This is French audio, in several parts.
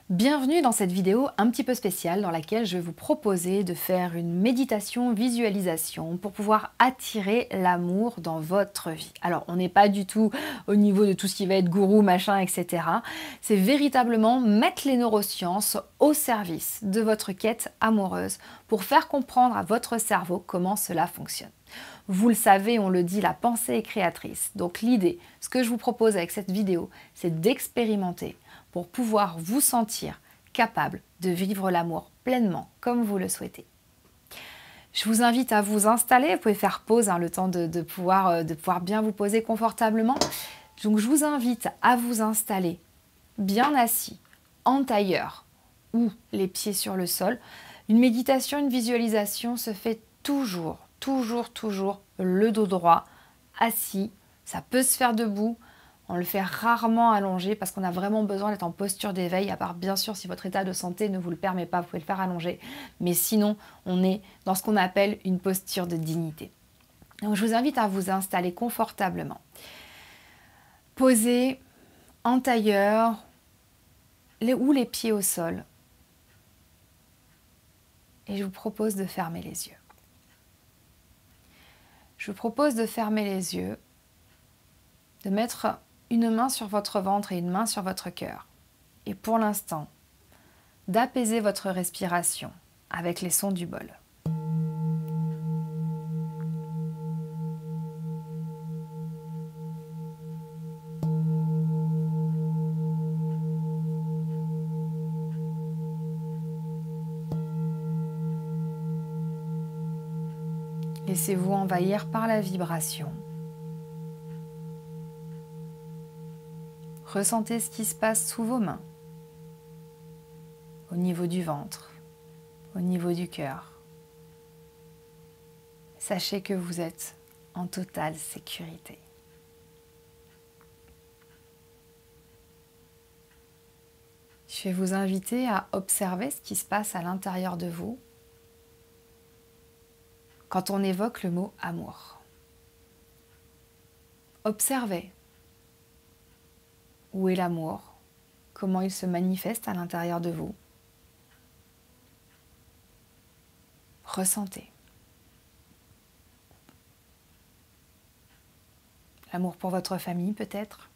Bienvenue dans cette vidéo un petit peu spéciale dans laquelle je vais vous proposer de faire une méditation visualisation pour pouvoir attirer l'amour dans votre vie. Alors on n'est pas du tout au niveau de tout ce qui va être gourou, machin, etc. C'est véritablement mettre les neurosciences au service de votre quête amoureuse pour faire comprendre à votre cerveau comment cela fonctionne. Vous le savez, on le dit, la pensée est créatrice. Donc l'idée, ce que je vous propose avec cette vidéo, c'est d'expérimenter pour pouvoir vous sentir capable de vivre l'amour pleinement comme vous le souhaitez. Je vous invite à vous installer, vous pouvez faire pause, le temps de pouvoir bien vous poser confortablement. Donc je vous invite à vous installer bien assis, en tailleur ou les pieds sur le sol. Une méditation, une visualisation se fait toujours le dos droit, assis. Ça peut se faire debout. On le fait rarement allongé parce qu'on a vraiment besoin d'être en posture d'éveil, à part bien sûr si votre état de santé ne vous le permet pas, vous pouvez le faire allongé. Mais sinon, on est dans ce qu'on appelle une posture de dignité. Donc je vous invite à vous installer confortablement. Posez en tailleur ou les pieds au sol. Et je vous propose de fermer les yeux. Je vous propose de fermer les yeux, de mettre une main sur votre ventre et une main sur votre cœur. Et pour l'instant, d'apaiser votre respiration avec les sons du bol. Laissez-vous envahir par la vibration. Ressentez ce qui se passe sous vos mains, au niveau du ventre, au niveau du cœur. Sachez que vous êtes en totale sécurité. Je vais vous inviter à observer ce qui se passe à l'intérieur de vous quand on évoque le mot amour. Observez où est l'amour, comment il se manifeste à l'intérieur de vous. Ressentez. L'amour pour votre famille peut-être,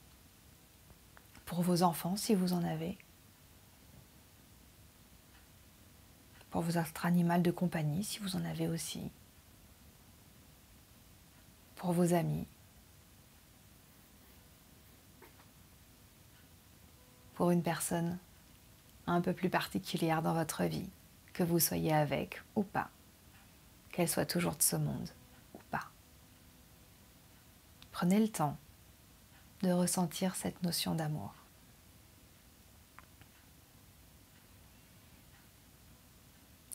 pour vos enfants si vous en avez, pour votre animal de compagnie si vous en avez aussi, pour vos amis, pour une personne un peu plus particulière dans votre vie, que vous soyez avec ou pas, qu'elle soit toujours de ce monde ou pas. Prenez le temps de ressentir cette notion d'amour.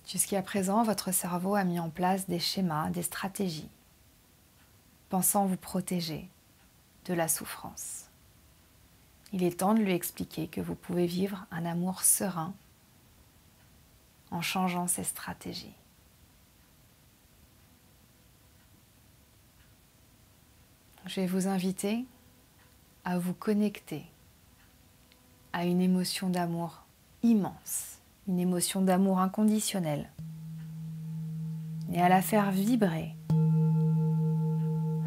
Jusqu'à présent, votre cerveau a mis en place des schémas, des stratégies, pensant vous protéger de la souffrance. Il est temps de lui expliquer que vous pouvez vivre un amour serein en changeant ses stratégies. Je vais vous inviter à vous connecter à une émotion d'amour immense, une émotion d'amour inconditionnel, et à la faire vibrer,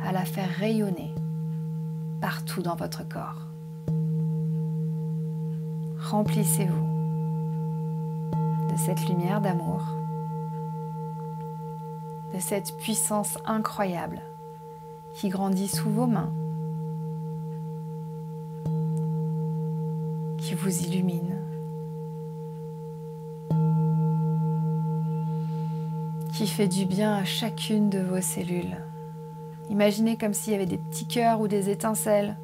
à la faire rayonner partout dans votre corps. Remplissez-vous de cette lumière d'amour, de cette puissance incroyable qui grandit sous vos mains, qui vous illumine, qui fait du bien à chacune de vos cellules. Imaginez comme s'il y avait des petits cœurs ou des étincelles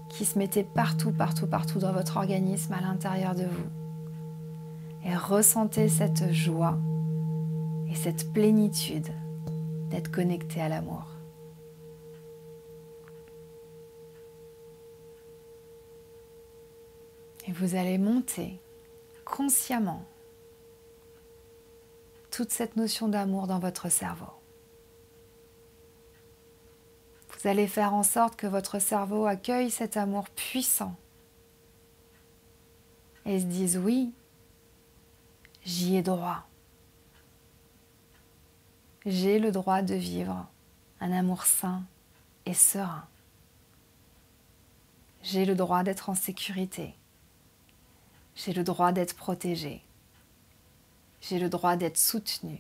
qui se mettaient partout dans votre organisme, à l'intérieur de vous. Et ressentez cette joie et cette plénitude d'être connecté à l'amour. Et vous allez monter consciemment toute cette notion d'amour dans votre cerveau. Vous allez faire en sorte que votre cerveau accueille cet amour puissant et se disent oui, j'y ai droit. J'ai le droit de vivre un amour sain et serein. J'ai le droit d'être en sécurité. J'ai le droit d'être protégée. J'ai le droit d'être soutenue.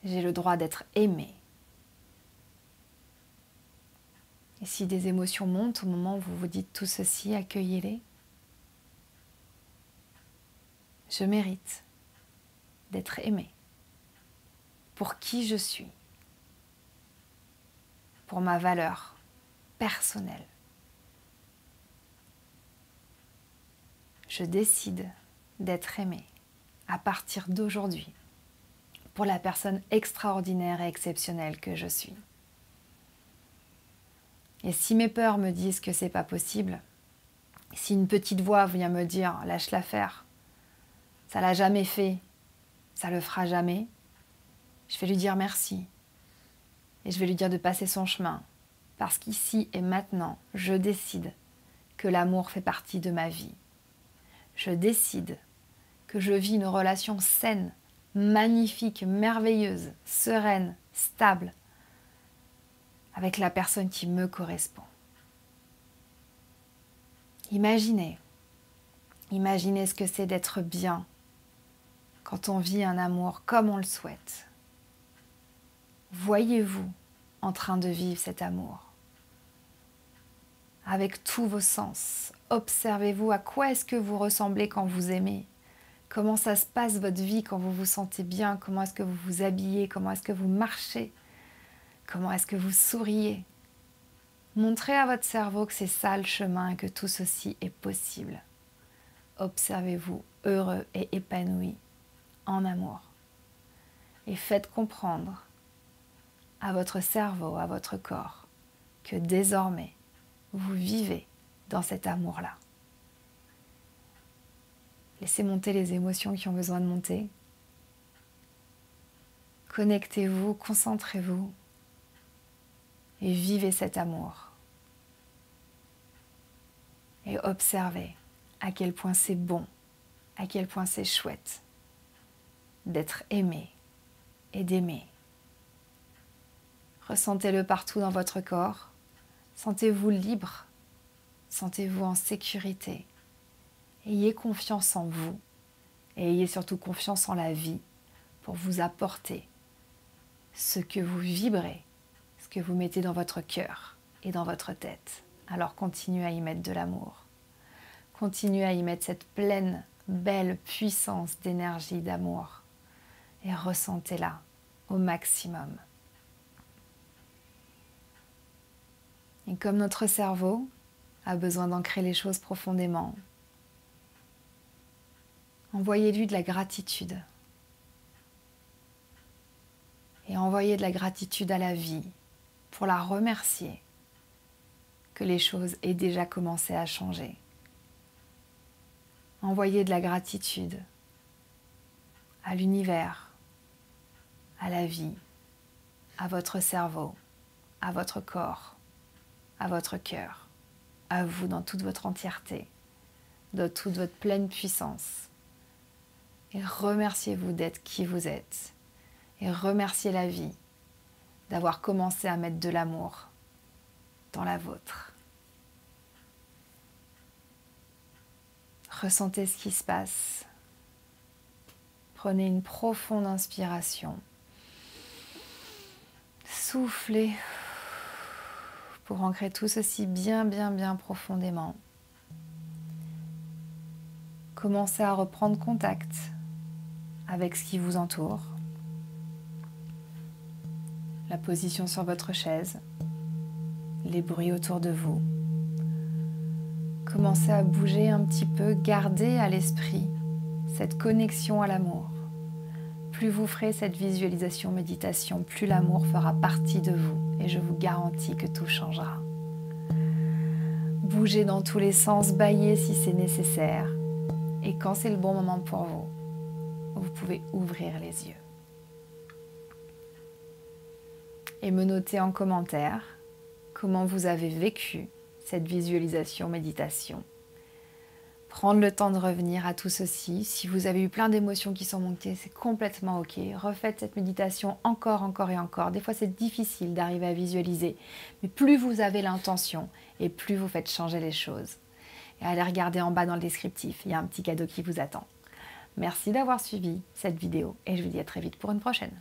J'ai le droit d'être aimée. Et si des émotions montent au moment où vous vous dites tout ceci, accueillez-les. Je mérite d'être aimée pour qui je suis, pour ma valeur personnelle. Je décide d'être aimée à partir d'aujourd'hui pour la personne extraordinaire et exceptionnelle que je suis. Et si mes peurs me disent que c'est pas possible, si une petite voix vient me dire lâche l'affaire, ça l'a jamais fait, ça le fera jamais, je vais lui dire merci. Et je vais lui dire de passer son chemin. Parce qu'ici et maintenant, je décide que l'amour fait partie de ma vie. Je décide que je vis une relation saine, magnifique, merveilleuse, sereine, stable, avec la personne qui me correspond. Imaginez ce que c'est d'être bien quand on vit un amour comme on le souhaite. Voyez-vous en train de vivre cet amour avec tous vos sens. Observez-vous à quoi est-ce que vous ressemblez quand vous aimez. Comment ça se passe votre vie quand vous vous sentez bien. Comment est-ce que vous vous habillez. Comment est-ce que vous marchez. Comment est-ce que vous souriez. Montrez à votre cerveau que c'est ça le chemin et que tout ceci est possible. Observez-vous heureux et épanoui en amour. Et faites comprendre à votre cerveau, à votre corps, que désormais, vous vivez dans cet amour-là. Laissez monter les émotions qui ont besoin de monter. Connectez-vous, concentrez-vous et vivez cet amour. Et observez à quel point c'est bon, à quel point c'est chouette d'être aimé et d'aimer. Ressentez-le partout dans votre corps. Sentez-vous libre, sentez-vous en sécurité. Ayez confiance en vous et ayez surtout confiance en la vie pour vous apporter ce que vous vibrez, ce que vous mettez dans votre cœur et dans votre tête. Alors continuez à y mettre de l'amour. Continuez à y mettre cette pleine, belle puissance d'énergie, d'amour et ressentez-la au maximum. Et comme notre cerveau a besoin d'ancrer les choses profondément, envoyez-lui de la gratitude. Et envoyez de la gratitude à la vie pour la remercier que les choses aient déjà commencé à changer. Envoyez de la gratitude à l'univers, à la vie, à votre cerveau, à votre corps, à votre cœur, à vous dans toute votre entièreté, dans toute votre pleine puissance. Et remerciez-vous d'être qui vous êtes. Et remerciez la vie d'avoir commencé à mettre de l'amour dans la vôtre. Ressentez ce qui se passe. Prenez une profonde inspiration. Soufflez pour ancrer tout ceci bien profondément. Commencez à reprendre contact avec ce qui vous entoure. La position sur votre chaise, les bruits autour de vous. Commencez à bouger un petit peu, gardez à l'esprit cette connexion à l'amour. Plus vous ferez cette visualisation, méditation, plus l'amour fera partie de vous et je vous garantis que tout changera. Bougez dans tous les sens, bâillez si c'est nécessaire et quand c'est le bon moment pour vous, vous pouvez ouvrir les yeux. Et me noter en commentaire comment vous avez vécu cette visualisation méditation Prendre le temps de revenir à tout ceci. Si vous avez eu plein d'émotions qui sont montées, c'est complètement ok. Refaites cette méditation encore, encore et encore. Des fois, c'est difficile d'arriver à visualiser. Mais plus vous avez l'intention et plus vous faites changer les choses. Et allez regarder en bas dans le descriptif. Il y a un petit cadeau qui vous attend. Merci d'avoir suivi cette vidéo et je vous dis à très vite pour une prochaine.